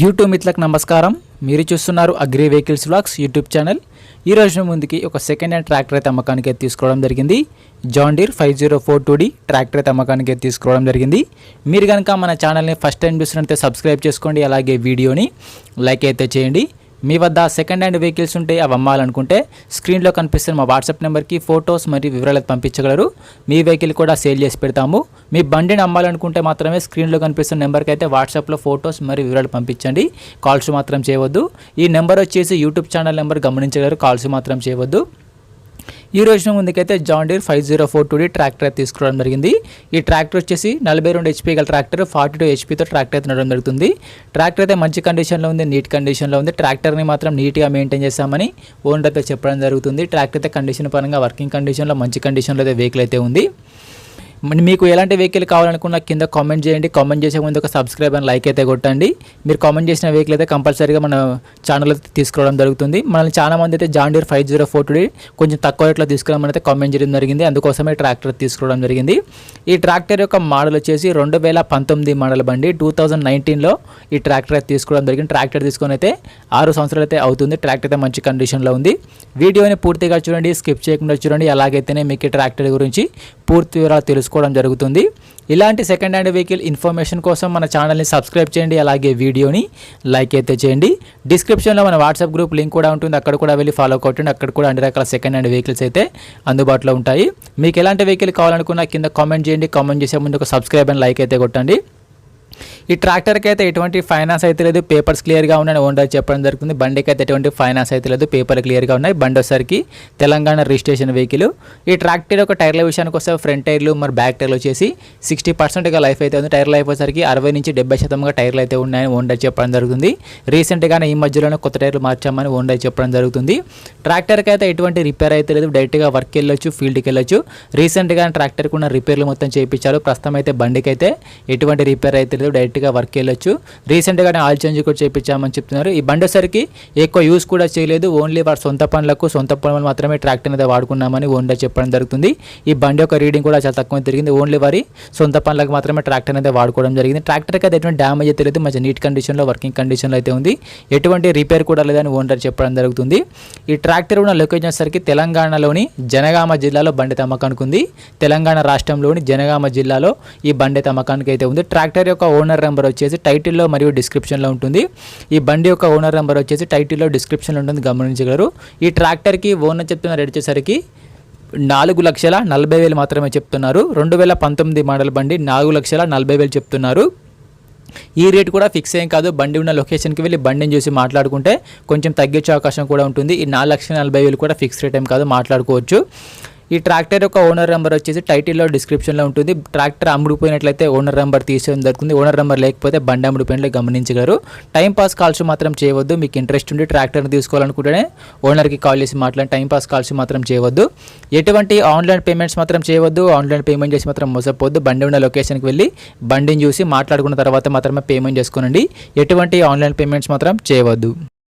YouTube మిత్రులకు నమస్కారం. మీరు చూస్తున్నారు agri vehicles vlogs YouTube channel. ఈ రోజు ముందుకి ఒక సెకండ్ హ్యాండ్ ట్రాక్టర్ అయితే అమ్మకానికి తీసుకోవడం జరిగింది. జాన్ డీర్ 5042D ట్రాక్టర్ అయితే అమ్మకానికి తీసుకోవడం జరిగింది. మీరు కనుక మన ఛానల్ని ఫస్ట్ టైం చూసినట్లయితే సబ్స్క్రైబ్ చేసుకోండి, అలాగే వీడియోని లైక్ అయితే చేయండి. మీ వద్ద సెకండ్ హ్యాండ్ వెహికల్స్ ఉంటే అవి అమ్మాలనుకుంటే స్క్రీన్లో కనిపిస్తున్న మా వాట్సాప్ నెంబర్కి ఫొటోస్ మరియు వివరాలు పంపించగలరు. మీ వెహికల్ కూడా సేల్ చేసి పెడతాము. మీ బండిని అమ్మాలనుకుంటే మాత్రమే స్క్రీన్లో కనిపిస్తున్న నెంబర్కి అయితే వాట్సాప్లో ఫొటోస్ మరియు వివరాలు పంపించండి. కాల్స్ మాత్రం చేయవద్దు. ఈ నెంబర్ వచ్చేసి యూట్యూబ్ ఛానల్ నెంబర్ గమనించగలరు. కాల్స్ మాత్రం చేయవద్దు. ఈ రోజున ముందుకైతే జాన్ డీర్ 5042D ట్రాక్టర్ తీసుకోవడం జరిగింది. ఈ ట్రాక్టర్ వచ్చేసి 42 HP గల ట్రాక్టర్, 42 HPతో ట్రాక్టర్ అయితే నడవడం జరుగుతుంది. ట్రాక్టర్ అయితే మంచి కండిషన్లో ఉంది, నీట్ కండిషన్లో ఉంది. ట్రాక్టర్ని మాత్రం నీట్గా మెయింటైన్ చేస్తామని ఓనర్ అయితే చెప్పడం జరుగుతుంది. ట్రాక్టర్ అయితే కండిషన్ పరంగా వర్కింగ్ కండిషన్లో మంచి కండిషన్లో అయితే వెహికల్ అయితే ఉంది. మీకు ఎలాంటి వెహికల్ కావాలనుకున్నా కింద కామెంట్ చేయండి. కామెంట్ చేసే ముందు ఒక సబ్స్క్రైబ్ అని లైక్ అయితే కొట్టండి. మీరు కామెంట్ చేసిన వెహికల్ అయితే కంపల్సరీగా మన ఛానల్ అయితే తీసుకోవడం జరుగుతుంది. మనల్ని చాలా మంది అయితే జాన్ డీర్ 5042D కొంచెం తక్కువ రేట్లో తీసుకురామని అయితే కామెంట్ చేయడం జరిగింది. అందుకోసమే ట్రాక్టర్ తీసుకోవడం జరిగింది. ఈ ట్రాక్టర్ యొక్క మోడల్ వచ్చేసి 2019 మోడల్ బండి. 2019లో ఈ ట్రాక్టర్ అయితే తీసుకోవడం జరిగింది. ట్రాక్టర్ తీసుకొని అయితే 6 సంవత్సరాలు అయితే అవుతుంది. ట్రాక్టర్ అయితే మంచి కండిషన్లో ఉంది. వీడియోని పూర్తిగా చూడండి, స్కిప్ చేయకుండా చూడండి. అలాగైతేనే మీకు ట్రాక్టర్ గురించి పూర్తి వివరాలు తెలుసుకోవడం జరుగుతుంది. ఇలాంటి సెకండ్ హ్యాండ్ వెహికల్ ఇన్ఫర్మేషన్ కోసం మన ఛానల్ని సబ్స్క్రైబ్ చేయండి, అలాగే వీడియోని లైక్ అయితే చేయండి. డిస్క్రిప్షన్లో మన వాట్సాప్ గ్రూప్ లింక్ కూడా ఉంటుంది, అక్కడ కూడా వెళ్ళి ఫాలో కొట్టండి. అక్కడ కూడా అన్ని రకాల సెకండ్ హ్యాండ్ వెహికల్స్ అయితే అందుబాటులో ఉంటాయి. మీకు ఎలాంటి వెహికల్ కావాలనుకున్నా కింద కామెంట్ చేయండి. కామెంట్ చేసే ముందు ఒక సబ్స్క్రైబ్ అండ్ లైక్ అయితే కొట్టండి. ఈ ట్రాక్టర్కి అయితే ఎటువంటి ఫైనాన్స్ అయితే లేదు, పేపర్స్ క్లియర్గా ఉన్నాయని ఓనర్ చెప్పడం జరుగుతుంది. బండికి అయితే ఎటువంటి ఫైనాన్స్ అయితే లేదు, పేపర్ క్లియర్గా ఉన్నాయి. బండి వచ్చేసరికి తెలంగాణ రిజిస్ట్రేషన్ వెహికల్. ఈ ట్రాక్టర్ యొక్క టైర్ల విషయానికి వస్తే ఫ్రంట్ టైర్లు మరి బ్యాక్ టైర్లు వచ్చేసి 60% లైఫ్ అయితే ఉంది. టైర్ లైఫ్ వచ్చేసరికి 60 నుంచి 70% టైర్లు అయితే ఉన్నాయని ఓనర్ చెప్పడం జరుగుతుంది. రీసెంట్గానే ఈ మధ్యలోనే కొత్త టైర్లు మార్చామని ఓనర్ చెప్పడం జరుగుతుంది. ట్రాక్టర్కి అయితే ఎటువంటి రిపేర్ అయితే లేదు, డైరెక్ట్గా వర్క్ వెళ్ళొచ్చు, ఫీల్డ్కి వెళ్ళొచ్చు. రీసెంట్గా ట్రాక్టర్కి ఉన్న రిపేర్లు మొత్తం చేయించారు. ప్రస్తుతం అయితే బండికి అయితే ఎటువంటి రిపేర్ అయితే లేదు, డైరెక్ట్గా వర్క్ వెళ్ళొచ్చు. రీసెంట్గానే ఆయిల్ చేంజ్ కూడా చేయించామని చెప్తున్నారు. ఈ బండి వచ్చరికి ఎక్కువ యూస్ కూడా చేయలేదు, ఓన్లీ వారి సొంత పనులు మాత్రమే ట్రాక్టర్ అనేది వాడుకున్నామని ఓనర్ చెప్పడం జరుగుతుంది. ఈ బండి యొక్క రీడింగ్ కూడా చాలా తక్కువ తిరిగింది, ఓన్లీ వారి సొంత పనులకు మాత్రమే ట్రాక్టర్ అనేది వాడుకోవడం జరిగింది. ట్రాక్టర్కి అయితే ఎటువంటి డ్యామేజ్ అయితే లేదు, మంచి నీట్ కండిషన్లో వర్కింగ్ కండిషన్లో అయితే ఉంది. ఎటువంటి రిపేర్ కూడా లేదని ఓనర్ చెప్పడం జరుగుతుంది. ఈ ట్రాక్టర్ ఉన్న లొకేషన్ వచ్చరికి తెలంగాణలోని జనగామ జిల్లాలో బండి అమ్మకానికి ఉంది. తెలంగాణ రాష్ట్రంలోని జనగామ జిల్లాలో ఈ బండి అమ్మకానికి అయితే ఉంది. ట్రాక్టర్ యొక్క ఓనర్ నెంబర్ వచ్చేసి టైటిల్లో మరియు డిస్క్రిప్షన్లో ఉంటుంది. ఈ బండి యొక్క ఓనర్ నెంబర్ వచ్చేసి టైటిల్లో డిస్క్రిప్షన్లో ఉంటుంది, గమనించగలరు. ఈ ట్రాక్టర్కి ఓనర్ చెప్తున్న రేట్ వచ్చేసరికి 4,40,000 మాత్రమే చెప్తున్నారు. 2019 మోడల్ బండి 4,40,000 చెప్తున్నారు. ఈ రేట్ కూడా ఫిక్స్ ఏం కాదు. బండి ఉన్న లొకేషన్కి వెళ్ళి బండిని చూసి మాట్లాడుకుంటే కొంచెం తగ్గించే అవకాశం కూడా ఉంటుంది. ఈ 4,40,000 కూడా ఫిక్స్ రేట్ ఏం కాదు, మాట్లాడుకోవచ్చు. ఈ ట్రాక్టర్ యొక్క ఓనర్ నెంబర్ వచ్చేసి టైటిల్లో డిస్క్రిప్షన్లో ఉంటుంది. ట్రాక్టర్ అమ్ముడిపోయినట్లయితే ఓనర్ నెంబర్ తీసేయడం జరుగుతుంది. ఓనర్ నెంబర్ లేకపోతే బండి అమ్ముడిపోయినట్లు గమనించగలరు. టైంపాస్ కాల్స్ మాత్రం చేయవద్దు. మీకు ఇంట్రెస్ట్ ఉండి ట్రాక్టర్ని తీసుకోవాలనుకుంటేనే ఓనర్కి కాల్ చేసి మాట్లాడి టైంపాస్ కాల్స్ మాత్రం చేయవద్దు. ఎటువంటి ఆన్లైన్ పేమెంట్స్ మాత్రం చేయవద్దు. ఆన్లైన్ పేమెంట్ చేసి మాత్రం మోసపోవద్దు. బండి ఉన్న లొకేషన్కి వెళ్ళి బండిని చూసి మాట్లాడుకున్న తర్వాత మాత్రమే పేమెంట్ చేసుకోనండి. ఎటువంటి ఆన్లైన్ పేమెంట్స్ మాత్రం చేయవద్దు.